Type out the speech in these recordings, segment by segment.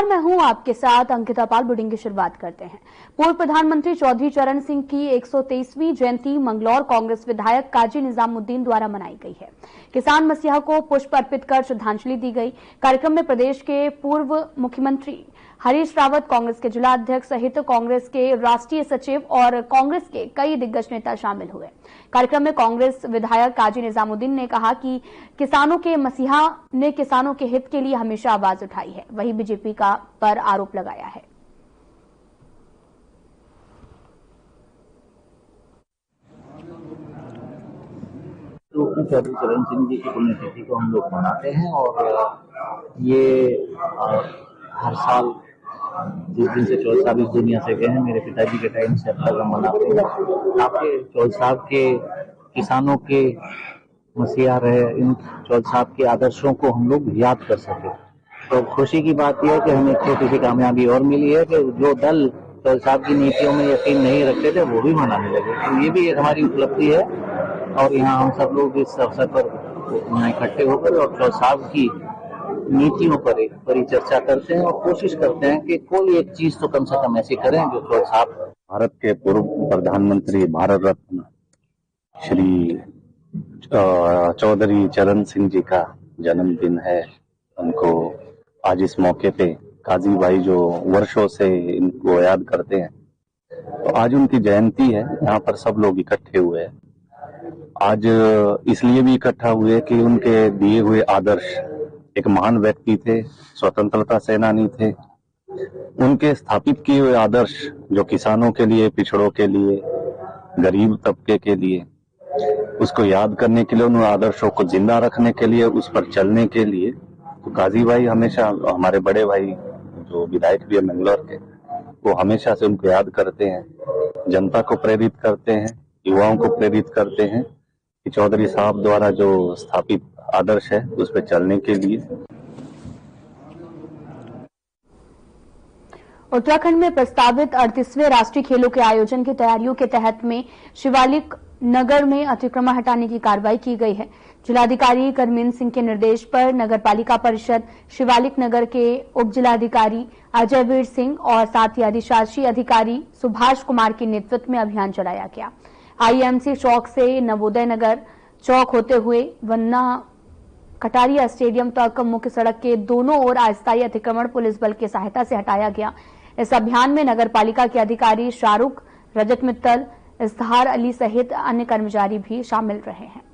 नमस्कार, मैं हूं आपके साथ अंकिता पाल। बुलेटिन की शुरुआत करते हैं। पूर्व प्रधानमंत्री चौधरी चरण सिंह की 123वीं जयंती मंगलौर कांग्रेस विधायक काजी निजामुद्दीन द्वारा मनाई गई है। किसान मसीहा को पुष्प अर्पित कर श्रद्धांजलि दी गई। कार्यक्रम में प्रदेश के पूर्व मुख्यमंत्री हरीश रावत, कांग्रेस के जिला अध्यक्ष सहित कांग्रेस के राष्ट्रीय सचिव और कांग्रेस के कई दिग्गज नेता शामिल हुए। कार्यक्रम में कांग्रेस विधायक काजी निजामुद्दीन ने कहा कि किसानों के मसीहा ने किसानों के हित के लिए हमेशा आवाज उठाई है, वही बीजेपी का पर आरोप लगाया है। चौधरी चरण सिंह जी की पुण्यतिथि को हम लोग मनाते हैं और ये हर साल जिस दिन से चौधरी साहब इस दुनिया से गए हैं, मेरे पिताजी के टाइम से अब तक हम मनाते हैं। आपके चौधरी साहब के किसानों के मसीहा रहे, इन चौधरी साहब के आदर्शों को हम लोग याद कर सके। तो खुशी की बात यह है कि हमें एक छोटी सी कामयाबी और मिली है कि जो दल चौधरी साहब की नीतियों में यकीन नहीं रखते थे वो भी मनाने लगे। तो ये भी एक हमारी उपलब्धि है और यहाँ हम सब लोग इस अवसर पर इकट्ठे होकर और चौधरी साहब की नीतियों पर एक परिचर्चा करते हैं और कोशिश करते हैं कि कोई एक चीज तो कम से कम ऐसी करें जो चौधरी साहब। भारत के पूर्व प्रधानमंत्री भारत रत्न श्री चौधरी चरण सिंह जी का जन्मदिन है। उनको आज इस मौके पे काजी भाई जो वर्षों से इनको याद करते हैं, तो आज उनकी जयंती है। यहाँ पर सब लोग इकट्ठे हुए हैं। आज इसलिए भी इकट्ठा हुए कि उनके दिए हुए आदर्श, एक महान व्यक्ति थे, स्वतंत्रता सेनानी थे। उनके स्थापित किए हुए आदर्श जो किसानों के लिए, पिछड़ों के लिए, गरीब तबके के लिए, उसको याद करने के लिए, उन आदर्शों को जिंदा रखने के लिए, उस पर चलने के लिए, तो काजी भाई हमेशा, हमारे बड़े भाई जो विधायक भी है मंगलौर के, वो हमेशा से उनको याद करते हैं, जनता को प्रेरित करते हैं, युवाओं को प्रेरित करते हैं कि चौधरी साहब द्वारा जो स्थापित आदर्श है उस पर चलने के लिए। उत्तराखंड में प्रस्तावित 38वें राष्ट्रीय खेलों के आयोजन की तैयारियों के तहत में शिवालिक नगर में अतिक्रमण हटाने की कार्रवाई की गई है। जिलाधिकारी करमिंद सिंह के निर्देश पर नगरपालिका परिषद शिवालिक नगर के उप जिलाधिकारी अजय वीर सिंह और साथ ही अधिशासी अधिकारी सुभाष कुमार के नेतृत्व में अभियान चलाया गया। आईएमसी चौक से नवोदय नगर चौक होते हुए वन्ना कटारिया स्टेडियम तक मुख्य सड़क के दोनों ओर अस्थायी अतिक्रमण पुलिस बल की सहायता से हटाया गया। इस अभियान में नगरपालिका के अधिकारी शाहरुख, रजत मित्तल, इस्तार अली सहित अन्य कर्मचारी भी शामिल रहे हैं।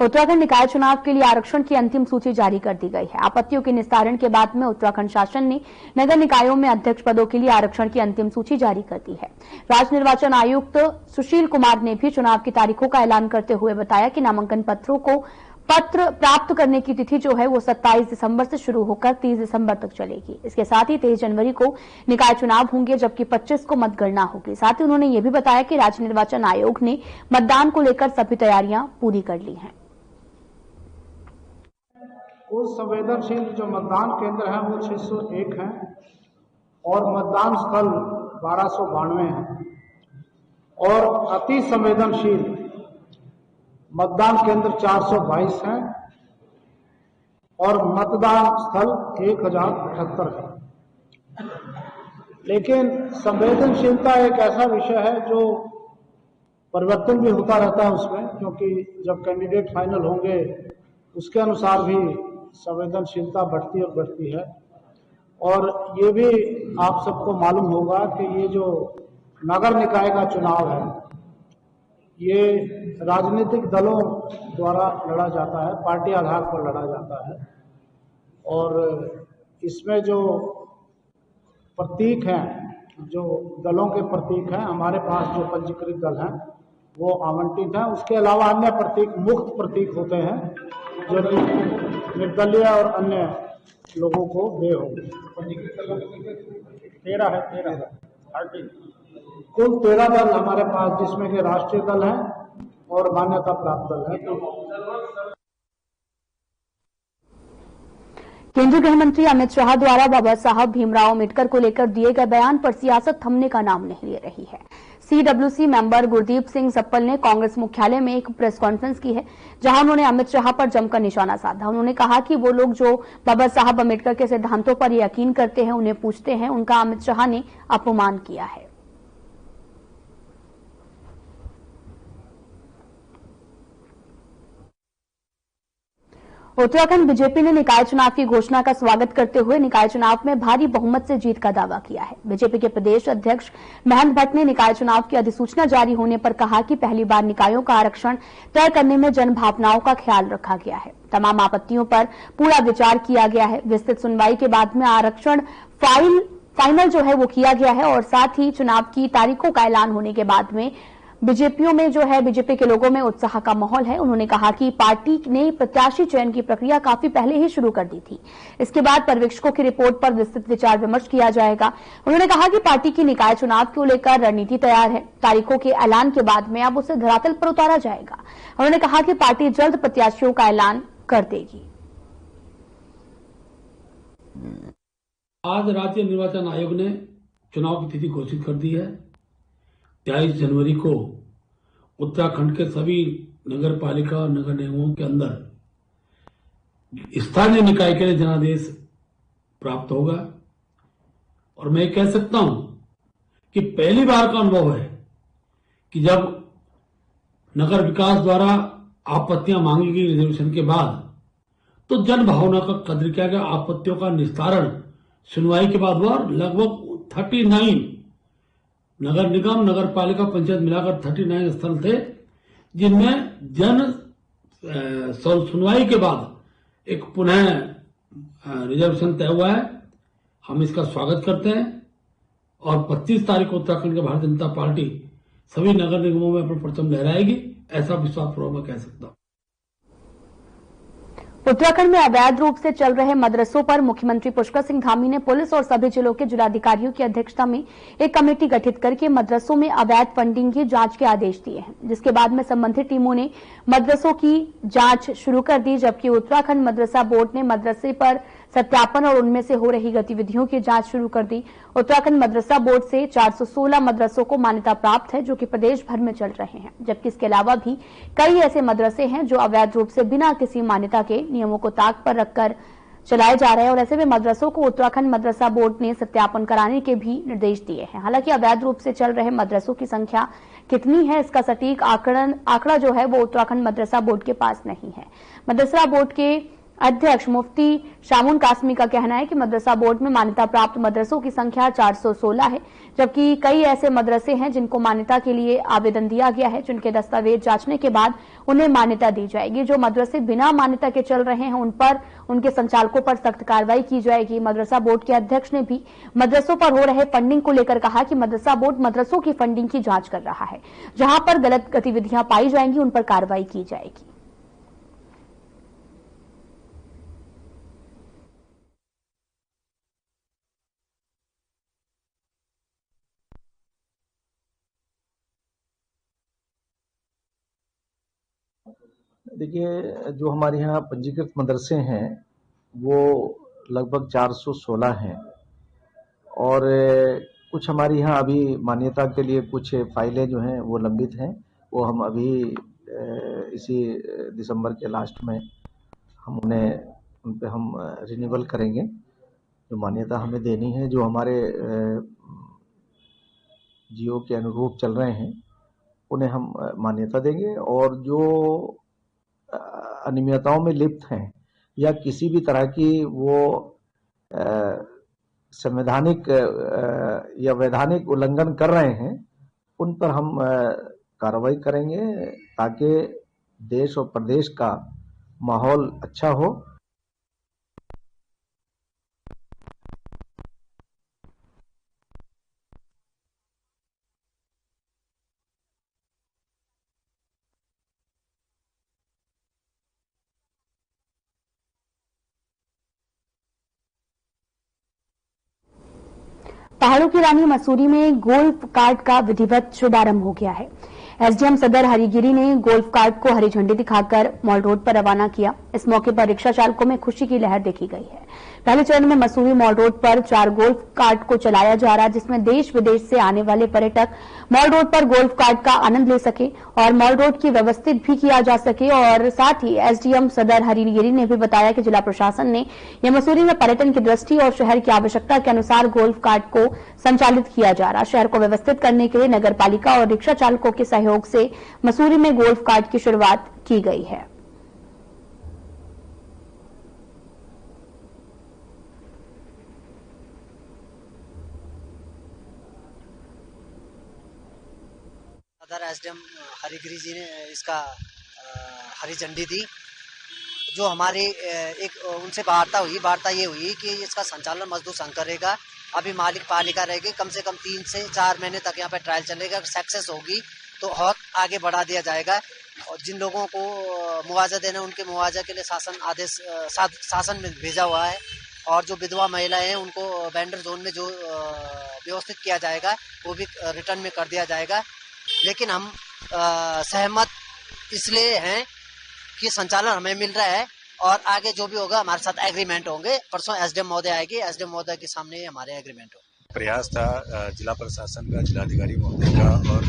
उत्तराखंड निकाय चुनाव के लिए आरक्षण की अंतिम सूची जारी कर दी गई है। आपत्तियों के निस्तारण के बाद में उत्तराखंड शासन ने नगर निकायों में अध्यक्ष पदों के लिए आरक्षण की अंतिम सूची जारी कर दी है। राज्य निर्वाचन आयुक्त सुशील कुमार ने भी चुनाव की तारीखों का ऐलान करते हुए बताया कि नामांकन पत्रों को पत्र प्राप्त करने की तिथि जो है वो 27 दिसंबर से शुरू होकर 30 दिसंबर तक चलेगी। इसके साथ ही 23 जनवरी को निकाय चुनाव होंगे, जबकि 25 को मतगणना होगी। साथ ही उन्होंने ये भी बताया कि राज्य निर्वाचन आयोग ने मतदान को लेकर सभी तैयारियां पूरी कर ली हैं। कुल संवेदनशील जो मतदान केंद्र हैं वो 601 हैं और मतदान स्थल 1292 हैं और अति संवेदनशील मतदान केंद्र 422 हैं और मतदान स्थल 1078 है। लेकिन संवेदनशीलता एक ऐसा विषय है जो परिवर्तन भी होता रहता है उसमें, क्योंकि जब कैंडिडेट फाइनल होंगे उसके अनुसार भी संवेदनशीलता बढ़ती और बढ़ती है। और ये भी आप सबको मालूम होगा कि ये जो नगर निकाय का चुनाव है ये राजनीतिक दलों द्वारा लड़ा जाता है, पार्टी आधार पर लड़ा जाता है। और इसमें जो प्रतीक हैं, जो दलों के प्रतीक हैं, हमारे पास जो पंजीकृत दल हैं वो आवंटित हैं। उसके अलावा अन्य प्रतीक, मुक्त प्रतीक होते हैं जो निर्दलीय और अन्य लोगों को दे होंगे। 13 है, 13 कुल 13 दल हमारे पास, जिसमें कि राष्ट्रीय दल हैं और मान्यता प्राप्त दल है। केंद्रीय गृह मंत्री अमित शाह द्वारा बाबा साहब भीमराव अम्बेडकर को लेकर दिए गए बयान पर सियासत थमने का नाम नहीं ले रही है। CWC member Gurdeep Singh supple ने कांग्रेस मुख्यालय में एक प्रेस कॉन्फ्रेंस की है, जहां उन्होंने अमित शाह पर जमकर निशाना साधा। उन्होंने कहा कि वो लोग जो बाबा साहब अम्बेडकर के सिद्धांतों पर यकीन करते हैं, उन्हें पूछते हैं, उनका अमित शाह ने अपमान किया है। उत्तराखंड बीजेपी ने निकाय चुनाव की घोषणा का स्वागत करते हुए निकाय चुनाव में भारी बहुमत से जीत का दावा किया है। बीजेपी के प्रदेश अध्यक्ष महंत भट्ट ने निकाय चुनाव की अधिसूचना जारी होने पर कहा कि पहली बार निकायों का आरक्षण तय करने में जन भावनाओं का ख्याल रखा गया है। तमाम आपत्तियों पर पूरा विचार किया गया है। विस्तृत सुनवाई के बाद में आरक्षण फाइनल जो है वो किया गया है और साथ ही चुनाव की तारीखों का ऐलान होने के बाद में बीजेपी के लोगों में उत्साह का माहौल है। उन्होंने कहा कि पार्टी ने प्रत्याशी चयन की प्रक्रिया काफी पहले ही शुरू कर दी थी। इसके बाद पर्यवेक्षकों की रिपोर्ट पर विस्तृत विचार विमर्श किया जाएगा। उन्होंने कहा कि पार्टी की निकाय चुनाव को लेकर रणनीति तैयार है। तारीखों के ऐलान के बाद में अब उसे धरातल पर उतारा जाएगा। उन्होंने कहा कि पार्टी जल्द प्रत्याशियों का ऐलान कर देगी। आज राज्य निर्वाचन आयोग ने चुनाव की तिथि घोषित कर दी है। 23 जनवरी को उत्तराखंड के सभी नगर पालिका और नगर निगमों के अंदर स्थानीय निकाय के लिए जनादेश प्राप्त होगा। और मैं कह सकता हूं कि पहली बार का अनुभव है कि जब नगर विकास द्वारा आपत्तियां मांगी गई रिजर्वेशन के बाद, तो जन भावना का कद्र किया गया। आपत्तियों का निस्तारण सुनवाई के बाद हुआ। लगभग 39 नगर निगम, नगर पालिका, पंचायत मिलाकर 39 स्थल थे, जिनमें सुनवाई के बाद एक पुनः रिजर्वेशन तय हुआ है। हम इसका स्वागत करते हैं और 25 तारीख को उत्तराखंड के भारतीय जनता पार्टी सभी नगर निगमों में अपना परचम लहराएगी, ऐसा विश्वास पूर्वक मैं कह सकता हूं। उत्तराखंड में अवैध रूप से चल रहे मदरसों पर मुख्यमंत्री पुष्कर सिंह धामी ने पुलिस और सभी जिलों के जिलाधिकारियों की अध्यक्षता में एक कमेटी गठित करके मदरसों में अवैध फंडिंग की जांच के आदेश दिए हैं, जिसके बाद में संबंधित टीमों ने मदरसों की जांच शुरू कर दी। जबकि उत्तराखंड मदरसा बोर्ड ने मदरसे पर सत्यापन और उनमें से हो रही गतिविधियों की जांच शुरू कर दी। उत्तराखंड मदरसा बोर्ड से 416 मदरसों को मान्यता प्राप्त है, जो कि प्रदेश भर में चल रहे हैं। जबकि इसके अलावा भी कई ऐसे मदरसे हैं जो अवैध रूप से बिना किसी मान्यता के नियमों को ताक पर रखकर चलाए जा रहे हैं और ऐसे में मदरसों को उत्तराखंड मदरसा बोर्ड ने सत्यापन कराने के भी निर्देश दिए हैं। हालांकि अवैध रूप से चल रहे मदरसों की संख्या कितनी है, इसका सटीक आंकड़ा जो है वो उत्तराखंड मदरसा बोर्ड के पास नहीं है। मदरसा बोर्ड के अध्यक्ष मुफ्ती शामुन कासमी का कहना है कि मदरसा बोर्ड में मान्यता प्राप्त मदरसों की संख्या 416 है, जबकि कई ऐसे मदरसे हैं जिनको मान्यता के लिए आवेदन दिया गया है, जिनके दस्तावेज जांचने के बाद उन्हें मान्यता दी जाएगी। जो मदरसे बिना मान्यता के चल रहे हैं उन पर, उनके संचालकों पर सख्त कार्रवाई की जाएगी। मदरसा बोर्ड के अध्यक्ष ने भी मदरसों पर हो रहे फंडिंग को लेकर कहा कि मदरसा बोर्ड मदरसों की फंडिंग की जांच कर रहा है। जहां पर गलत गतिविधियां पाई जाएंगी उन पर कार्रवाई की जाएगी। देखिए, जो हमारे यहाँ पंजीकृत मदरसे हैं वो लगभग 416 हैं और कुछ हमारे यहाँ अभी मान्यता के लिए कुछ फाइलें जो हैं वो लंबित हैं। वो हम अभी इसी दिसंबर के लास्ट में हम उन पे हम रिन्यूअल करेंगे। जो मान्यता हमें देनी है, जो हमारे जियो के अनुरूप चल रहे हैं, उन्हें हम मान्यता देंगे। और जो अनियमितताओं में लिप्त हैं या किसी भी तरह की वो संवैधानिक या वैधानिक उल्लंघन कर रहे हैं, उन पर हम कार्रवाई करेंगे ताकि देश और प्रदेश का माहौल अच्छा हो। पहाड़ों की रानी मसूरी में गोल्फ कार्ट का विधिवत शुभारंभ हो गया है। एसडीएम सदर हरिगिरी ने गोल्फ कार्ट को हरी झंडी दिखाकर मॉल रोड पर रवाना किया। इस मौके पर रिक्शा चालकों में खुशी की लहर देखी गई है। पहले चरण में मसूरी मॉल रोड पर 4 गोल्फ कार्ट को चलाया जा रहा, जिसमें देश विदेश से आने वाले पर्यटक मॉल रोड पर गोल्फ कार्ट का आनंद ले सके और मॉल रोड की व्यवस्थित भी किया जा सके। और साथ ही एसडीएम सदर हरिगिरी ने भी बताया कि जिला प्रशासन ने यह मसूरी में पर्यटन की दृष्टि और शहर की आवश्यकता के अनुसार गोल्फ कार्ट को संचालित किया जा रहा। शहर को व्यवस्थित करने के लिए नगर पालिका और रिक्शा चालकों के सहयोग से मसूरी में गोल्फ कार्ट की शुरुआत की गई है। एसडीएम हरिगिरी जी ने इसका हरी झंडी दी। जो हमारी एक उनसे वार्ता ये हुई कि इसका संचालन मजदूर संघ करेगा। अभी मालिक पालिका रहेगी। कम से कम 3 से 4 महीने तक यहाँ पे ट्रायल चलेगा। अगर सक्सेस होगी तो और आगे बढ़ा दिया जाएगा। और जिन लोगों को मुआवजा देना, उनके मुआवजा के लिए शासन में भेजा हुआ है। और जो विधवा महिलाएं हैं उनको वेंडर जोन में जो व्यवस्थित किया जाएगा वो भी रिटर्न में कर दिया जाएगा। लेकिन हम सहमत इसलिए हैं कि संचालन हमें मिल रहा है और आगे जो भी होगा हमारे साथ एग्रीमेंट होंगे। परसों एसडीएम महोदय आएगी, एसडीएम महोदय के सामने ही हमारे एग्रीमेंट होंगे। प्रयास था जिला प्रशासन का, जिलाधिकारी महोदय का और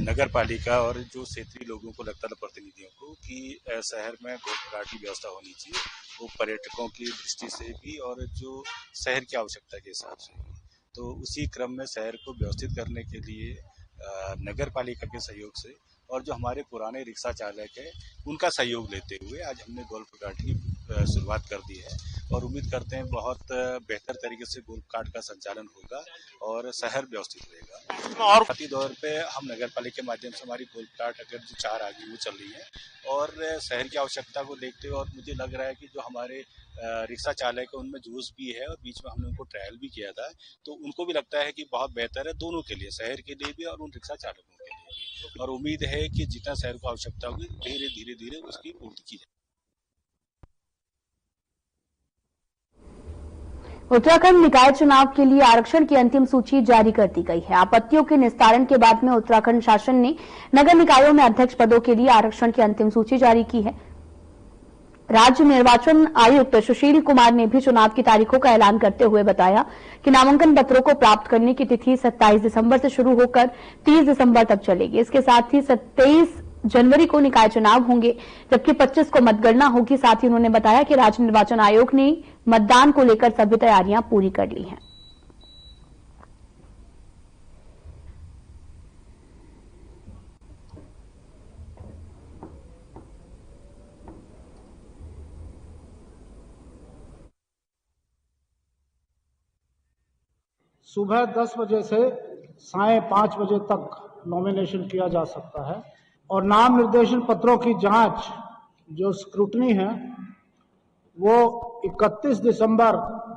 नगर पालिका और जो क्षेत्रीय लोगों को लगता था, प्रतिनिधियों को, कि शहर में गोल्फ कार्ट की व्यवस्था होनी चाहिए। वो पर्यटकों की दृष्टि से भी और जो शहर की आवश्यकता के हिसाब से भी। तो उसी क्रम में शहर को व्यवस्थित करने के लिए नगर पालिका के सहयोग से और जो हमारे पुराने रिक्शा चालक है उनका सहयोग लेते हुए आज हमने गोल्फ कार्ट की शुरुआत कर दी है। और उम्मीद करते हैं बहुत बेहतर तरीके से गोल्फ कार्ट का संचालन होगा और शहर व्यवस्थित रहेगा। और प्रति दौर पे हम नगर पालिका के माध्यम से हमारी गोल्फ कार्ट अगर जो 4 आगे वो चल रही है और शहर की आवश्यकता को देखते हुए, और मुझे लग रहा है कि जो हमारे रिक्शा चालक है उनमें जोश भी है और बीच में हमने उनको ट्रायल भी किया था, तो उनको भी लगता है कि बहुत बेहतर है दोनों के लिए, शहर के लिए भी और उन रिक्शा चालकों के लिए भी। और उम्मीद है कि जितना शहर को आवश्यकता होगी धीरे धीरे उसकी पूर्ति की जाए। उत्तराखंड निकाय चुनाव के लिए आरक्षण की अंतिम सूची जारी कर दी गई है। आपत्तियों के निस्तारण के बाद में उत्तराखंड शासन ने नगर निकायों में अध्यक्ष पदों के लिए आरक्षण की अंतिम सूची जारी की है। राज्य निर्वाचन आयुक्त सुशील कुमार ने भी चुनाव की तारीखों का ऐलान करते हुए बताया कि नामांकन पत्रों को प्राप्त करने की तिथि 27 दिसंबर से शुरू होकर 30 दिसंबर तक चलेगी। इसके साथ ही 27 जनवरी को निकाय चुनाव होंगे, जबकि 25 को मतगणना होगी। साथ ही उन्होंने बताया कि राज्य निर्वाचन आयोग ने मतदान को लेकर सभी तैयारियां पूरी कर ली हैं। सुबह 10 बजे से साढ़े 5 बजे तक नॉमिनेशन किया जा सकता है और नाम निर्देशन पत्रों की जांच जो स्क्रूटनी है वो 31 दिसंबर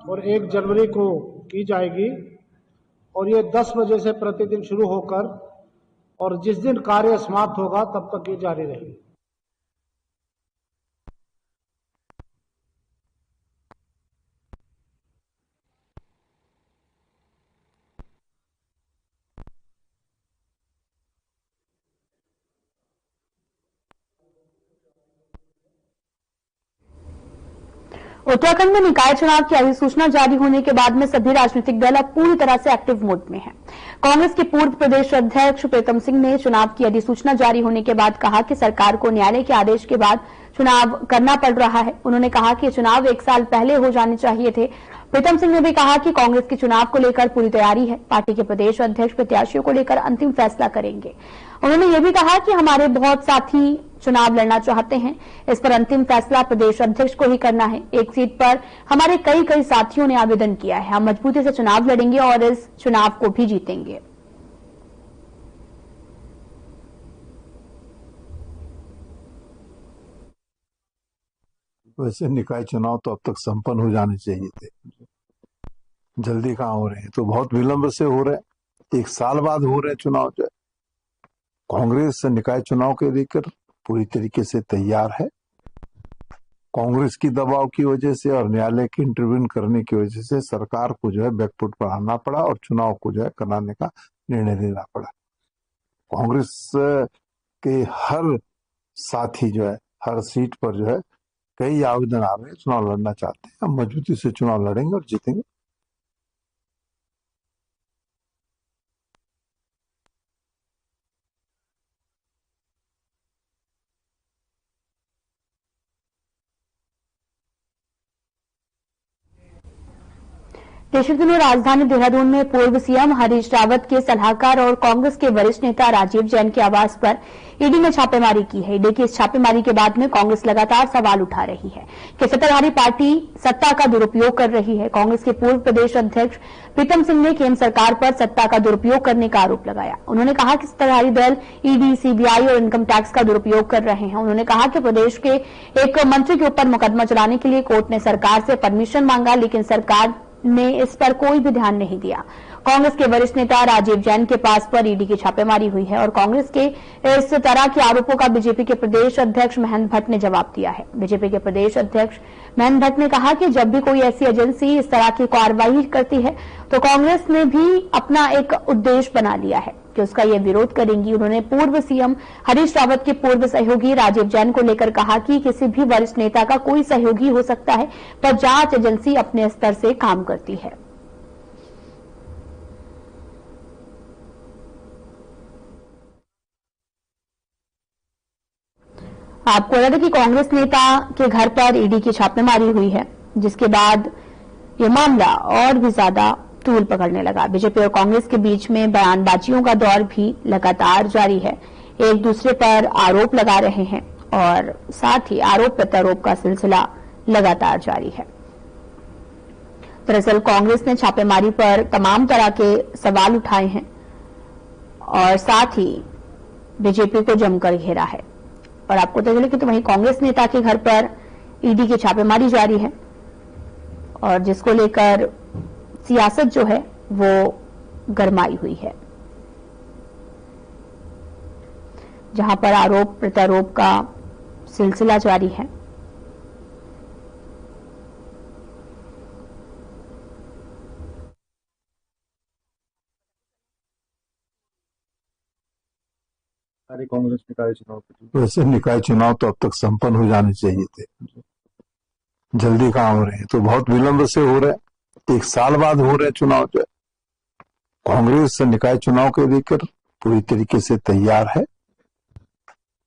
और 1 जनवरी को की जाएगी और ये 10 बजे से प्रतिदिन शुरू होकर और जिस दिन कार्य समाप्त होगा तब तक ये जारी रहेगी। उत्तराखंड में निकाय चुनाव की अधिसूचना जारी होने के बाद में सभी राजनीतिक दल अब पूरी तरह से एक्टिव मोड में हैं। कांग्रेस के पूर्व प्रदेश अध्यक्ष प्रीतम सिंह ने चुनाव की अधिसूचना जारी होने के बाद कहा कि सरकार को न्यायालय के आदेश के बाद चुनाव करना पड़ रहा है। उन्होंने कहा कि चुनाव 1 साल पहले हो जाने चाहिए थे। प्रीतम सिंह ने भी कहा कि कांग्रेस के चुनाव को लेकर पूरी तैयारी है। पार्टी के प्रदेश अध्यक्ष प्रत्याशियों को लेकर अंतिम फैसला करेंगे। उन्होंने ये भी कहा कि हमारे बहुत साथी चुनाव लड़ना चाहते हैं, इस पर अंतिम फैसला प्रदेश अध्यक्ष को ही करना है। एक सीट पर हमारे कई साथियों ने आवेदन किया है। हम मजबूती से चुनाव लड़ेंगे और इस चुनाव को भी जीतेंगे। वैसे निकाय चुनाव तो अब तक संपन्न हो जाने चाहिए थे, जल्दी कहाँ हो रहे हैं, तो बहुत विलंब से हो रहे हैं। 1 साल बाद हो रहे चुनाव। जो कांग्रेस निकाय चुनाव के लेकर पूरी तरीके से तैयार है। कांग्रेस की दबाव की वजह से और न्यायालय के इंटरव्यून करने की वजह से सरकार को जो है बैकफुट पर आना पड़ा और चुनाव को जो है कराने का निर्णय लेना पड़ा। कांग्रेस के हर साथी जो है हर सीट पर जो है कई आवेदन आ रहे हैं, चुनाव लड़ना चाहते हैं। हम मजबूती से चुनाव लड़ेंगे और जीतेंगे। पिछले दिनों राजधानी देहरादून में पूर्व सीएम हरीश रावत के सलाहकार और कांग्रेस के वरिष्ठ नेता राजीव जैन के आवास पर ईडी ने छापेमारी की है। ईडी की इस छापेमारी के बाद में कांग्रेस लगातार सवाल उठा रही है कि सत्ताधारी पार्टी सत्ता का दुरुपयोग कर रही है। कांग्रेस के पूर्व प्रदेश अध्यक्ष प्रीतम सिंह ने केंद्र सरकार पर सत्ता का दुरुपयोग करने का आरोप लगाया। उन्होंने कहा कि सत्ताधारी दल ईडी, सीबीआई और इनकम टैक्स का दुरुपयोग कर रहे हैं। उन्होंने कहा कि प्रदेश के एक मंत्री के ऊपर मुकदमा चलाने के लिए कोर्ट ने सरकार से परमिशन मांगा, लेकिन सरकार ने इस पर कोई भी ध्यान नहीं दिया। कांग्रेस के वरिष्ठ नेता राजीव जैन के पास पर ईडी की छापेमारी हुई है और कांग्रेस के इस तरह के आरोपों का बीजेपी के प्रदेश अध्यक्ष महेंद्र भट्ट ने जवाब दिया है। बीजेपी के प्रदेश अध्यक्ष महेंद्र भट्ट ने कहा कि जब भी कोई ऐसी एजेंसी इस तरह की कार्रवाई करती है तो कांग्रेस ने भी अपना एक उद्देश्य बना लिया है कि उसका ये विरोध करेंगी। उन्होंने पूर्व सीएम हरीश रावत के पूर्व सहयोगी राजीव जैन को लेकर कहा कि किसी भी वरिष्ठ नेता का कोई सहयोगी हो सकता है, पर जांच एजेंसी अपने स्तर से काम करती है। आपको बता दें कि कांग्रेस नेता के घर पर ईडी की छापेमारी हुई है, जिसके बाद ये मामला और भी ज्यादा तूल पकड़ने लगा। बीजेपी और कांग्रेस के बीच में बयानबाजियों का दौर भी लगातार जारी है। एक दूसरे पर आरोप लगा रहे हैं और साथ ही आरोप प्रत्यारोप का सिलसिला लगातार जारी है। दरअसल कांग्रेस ने छापेमारी पर तमाम तरह के सवाल उठाए हैं और साथ ही बीजेपी को जमकर घेरा है। और आपको तो चले कि वहीं कांग्रेस नेता के घर पर ईडी की छापेमारी जारी है और जिसको लेकर सियासत जो है वो गरमाई हुई है, जहां पर आरोप प्रत्यारोप का सिलसिला जारी है। कांग्रेस निकाय चुनाव वैसे निकाय चुनाव तो अब तक संपन्न हो जाने चाहिए थे, जल्दी कहाँ हो रहे हैं, तो बहुत विलंब से हो रहे हैं। एक साल बाद हो रहे चुनाव जो है। कांग्रेस निकाय चुनाव को लेकर पूरी तरीके से तैयार है।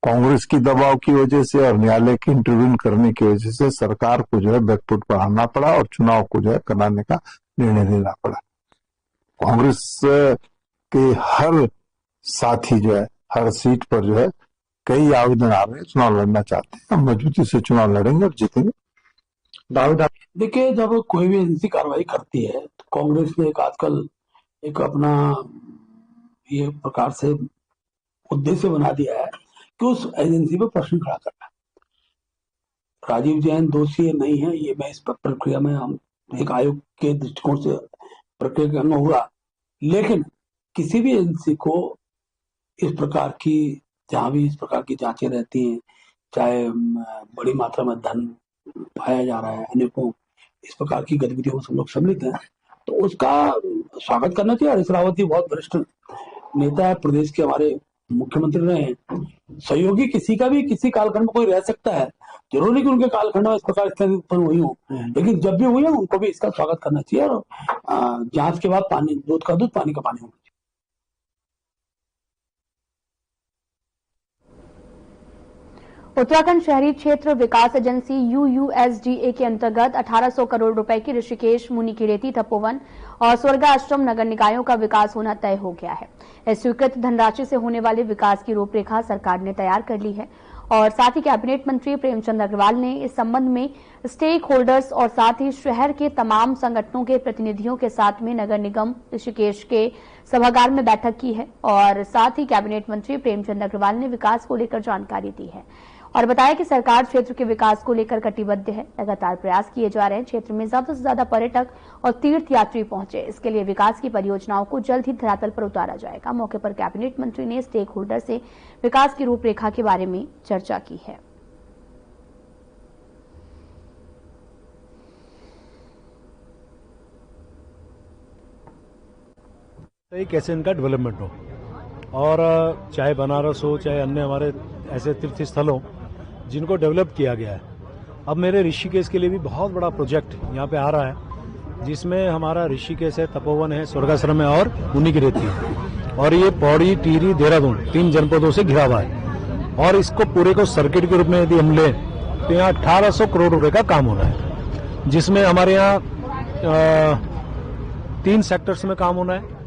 कांग्रेस की दबाव की वजह से और न्यायालय के इंटरव्यू करने की वजह से सरकार को जो है बैकफुट पर आना पड़ा और चुनाव को जो है कराने का निर्णय लेना पड़ा। कांग्रेस के हर साथी जो है हर सीट पर जो है कई आवेदन आ रहे हैं, चुनाव लड़ना चाहते हैं। हम मजबूती से चुनाव लड़ेंगे और जीतेंगे। देखिए, जब कोई भी एजेंसी कार्रवाई करती है तो कांग्रेस ने आजकल एक अपना ये प्रकार से उद्देश्य बना दिया है कि उस एजेंसी पर प्रश्न खड़ा करना। राजीव जैन दोषी नहीं है, ये मैं इस प्रक्रिया में हम एक आयोग के दृष्टिकोण से प्रक्रिया करना होगा, लेकिन किसी भी एजेंसी को इस प्रकार की जहां भी इस प्रकार की जांचें रहती हैं, चाहे बड़ी मात्रा में धन पाया जा रहा है, अनेकों इस प्रकार की गतिविधियों में सब लोग सम्मिलित हैं, तो उसका स्वागत करना चाहिए। हरीश रावत जी बहुत वरिष्ठ नेता है, प्रदेश के हमारे मुख्यमंत्री रहे हैं। सहयोगी किसी का भी किसी कालखंड में कोई रह सकता है, जरूरी नहीं कि उनके कालखंड में इस प्रकार स्थिति उत्पन्न हुई हो, लेकिन जब भी हुई है उनको भी इसका स्वागत करना चाहिए और जांच के बाद पानी, दूध का दूध पानी का पानी होना चाहिए। उत्तराखंड शहरी क्षेत्र विकास एजेंसी UUSDA के अंतर्गत 1800 करोड़ रुपए की ऋषिकेश, मुनिकीरेती, तपोवन और स्वर्गाश्रम नगर निकायों का विकास होना तय हो गया है। इस स्वीकृत धनराशि से होने वाले विकास की रूपरेखा सरकार ने तैयार कर ली है और साथ ही कैबिनेट मंत्री प्रेमचंद अग्रवाल ने इस संबंध में स्टेक होल्डर्स और साथ ही शहर के तमाम संगठनों के प्रतिनिधियों के साथ में नगर निगम ऋषिकेश के सभागार में बैठक की है और साथ ही कैबिनेट मंत्री प्रेमचंद अग्रवाल ने विकास को लेकर जानकारी दी है और बताया कि सरकार क्षेत्र के विकास को लेकर कटिबद्ध है। लगातार प्रयास किए जा रहे हैं क्षेत्र में ज्यादा से ज्यादा पर्यटक और तीर्थ यात्री पहुंचे, इसके लिए विकास की परियोजनाओं को जल्द ही धरातल पर उतारा जाएगा। मौके पर कैबिनेट मंत्री ने स्टेक होल्डर से विकास की रूपरेखा के बारे में चर्चा की है। कैसे इनका डेवलपमेंट हो, और चाहे बनारस हो चाहे अन्य हमारे ऐसे तीर्थ स्थल हो जिनको डेवलप किया गया है। अब मेरे ऋषिकेश के लिए भी बहुत बड़ा प्रोजेक्ट यहाँ पे आ रहा है, जिसमें हमारा ऋषिकेश है, तपोवन है, स्वर्गाश्रम है और मुनि की रेती है, और ये पौड़ी, टिहरी, देहरादून 3 जनपदों से घिरा हुआ है। और इसको पूरे को सर्किट के रूप में यदि हम लें तो यहाँ 1800 करोड़ रुपए का काम होना है, जिसमें हमारे यहाँ 3 सेक्टर्स में काम होना है।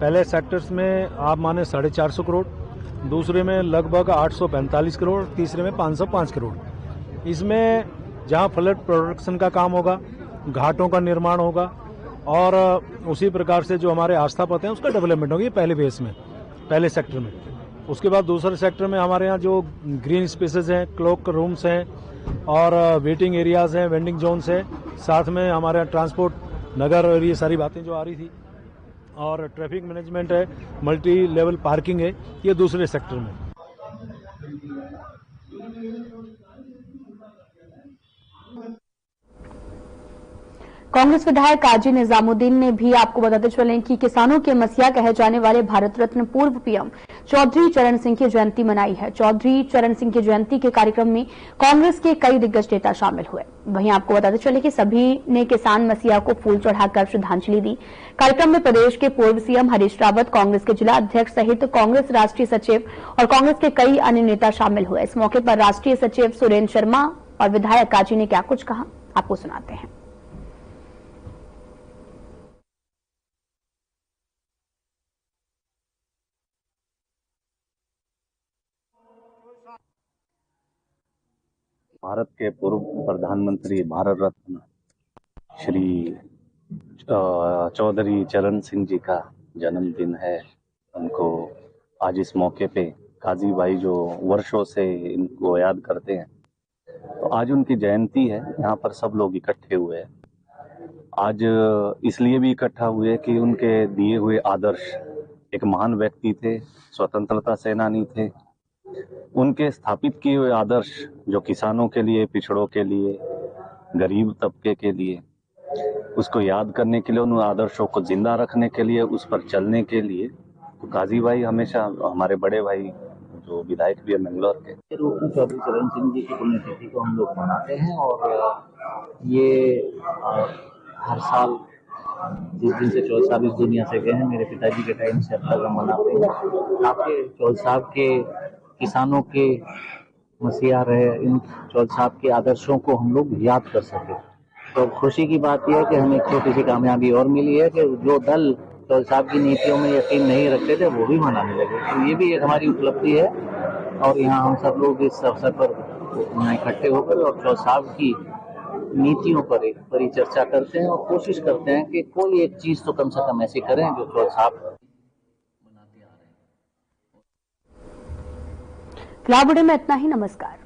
पहले सेक्टर्स में आप माने 450 करोड़, दूसरे में लगभग 845 करोड़, तीसरे में 505 करोड़। इसमें जहां फ्लड प्रोडक्शन का काम होगा, घाटों का निर्माण होगा और उसी प्रकार से जो हमारे आस्था पथ हैं उसका डेवलपमेंट होगी पहले फेज में, पहले सेक्टर में। उसके बाद दूसरे सेक्टर में हमारे यहाँ जो ग्रीन स्पेसेस हैं, क्लॉक रूम्स हैं और वेटिंग एरियाज हैं, वेंडिंग जोन्स हैं, साथ में हमारे यहाँ ट्रांसपोर्ट नगर और ये सारी बातें जो आ रही थी, और ट्रैफिक मैनेजमेंट है, मल्टी लेवल पार्किंग है, ये दूसरे सेक्टर में। कांग्रेस विधायक काजी निजामुद्दीन ने भी आपको बताते चले कि किसानों के मसीहा कहे जाने वाले भारत रत्न पूर्व पीएम चौधरी चरण सिंह की जयंती मनाई है। चौधरी चरण सिंह की जयंती के कार्यक्रम में कांग्रेस के कई दिग्गज नेता शामिल हुए। वहीं आपको बताते चले कि सभी ने किसान मसीहा को फूल चढ़ाकर श्रद्धांजलि दी। कार्यक्रम में प्रदेश के पूर्व सीएम हरीश रावत, कांग्रेस के जिला अध्यक्ष सहित कांग्रेस राष्ट्रीय सचिव और कांग्रेस के कई अन्य नेता शामिल हुए। इस मौके पर राष्ट्रीय सचिव सुरेंद्र शर्मा और विधायक काजी ने क्या कुछ कहा, आपको सुनाते हैं। भारत के पूर्व प्रधानमंत्री, भारत रत्न श्री चौधरी चरण सिंह जी का जन्मदिन है। उनको आज इस मौके पे काजी भाई जो वर्षों से इनको याद करते हैं, तो आज उनकी जयंती है। यहाँ पर सब लोग इकट्ठे हुए हैं। आज इसलिए भी इकट्ठा हुए कि उनके दिए हुए आदर्श, एक महान व्यक्ति थे, स्वतंत्रता सेनानी थे। उनके स्थापित किए हुए आदर्श जो किसानों के लिए, पिछड़ों के लिए, गरीब तबके के लिए, उसको याद करने के लिए, उन आदर्शों को जिंदा रखने के लिए, उस पर चलने के लिए, तो काजी भाई हमेशा हमारे बड़े भाई जो विधायक भी है मंगलौर के रूप में चौधरी चरण सिंह जी की पुण्यतिथि को हम लोग मनाते हैं। और ये हर साल जिस दिन से चौधरी साहब इस दुनिया से गए हैं, मेरे पिताजी के टाइम से अब तक हम मनाते हैं। आपके चौधरी साहब के किसानों के मसीहा रहे, इन चौधरी साहब के आदर्शों को हम लोग याद कर सके। तो खुशी की बात यह है कि हमें एक छोटी सी कामयाबी और मिली है कि जो दल चौधरी साहब की नीतियों में यकीन नहीं रखते थे वो भी मनाने लगे। तो ये भी एक हमारी उपलब्धि है। और यहाँ हम सब लोग इस अवसर पर यहाँ इकट्ठे होकर और चौधरी साहब की नीतियों पर एक बड़ी चर्चा करते हैं और कोशिश करते हैं कि कोई एक चीज तो कम से कम ऐसी करें जो चौधरी साहब फिलहाल में इतना ही। नमस्कार।